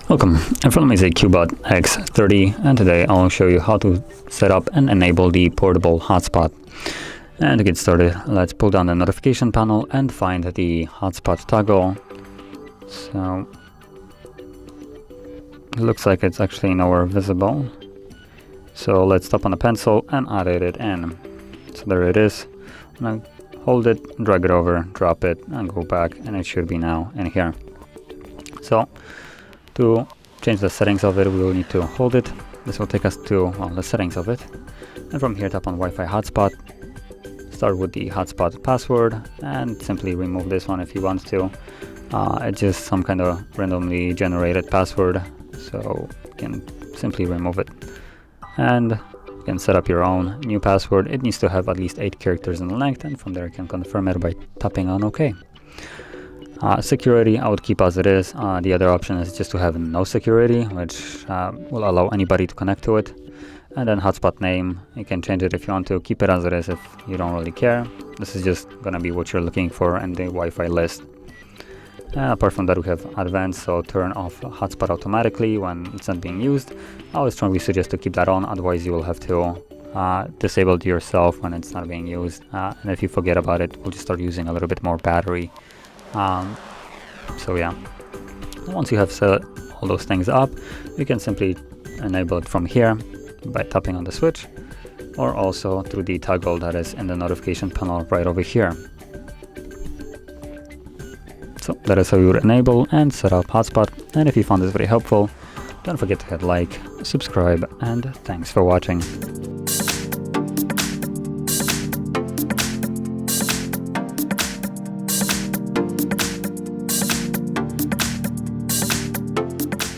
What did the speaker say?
Welcome, in front of me is a CUBOT X30, and today I'll show you how to set up and enable the portable hotspot. And to get started, let's pull down the notification panel and find the hotspot toggle. So it looks like it's actually nowhere visible. So let's tap on the pencil and edit it in. So there it is. Now hold it, drag it over, drop it, and go back, and it should be now in here. So to change the settings of it, we will need to hold it. This will take us to the settings of it. And from here, tap on Wi-Fi hotspot. Start with the hotspot password and simply remove this one if you want to. It's just some kind of randomly generated password, so you can simply remove it. And you can set up your own new password. It needs to have at least 8 characters in length, and from there you can confirm it by tapping on OK. Security, I would keep as it is. The other option is just to have no security, which will allow anybody to connect to it. And then hotspot name, you can change it if you want to. Keep it as it is if you don't really care. This is just gonna be what you're looking for in the Wi-Fi list. Apart from that, we have advanced, so turn off hotspot automatically when it's not being used. I would strongly suggest to keep that on, otherwise you will have to disable it yourself when it's not being used. And if you forget about it, we'll just start using a little bit more battery. So yeah, once you have set all those things up, you can simply enable it from here by tapping on the switch, or also through the toggle that is in the notification panel right over here. So that is how you would enable and set up hotspot. And if you found this very helpful, don't forget to hit like, subscribe, and thanks for watching.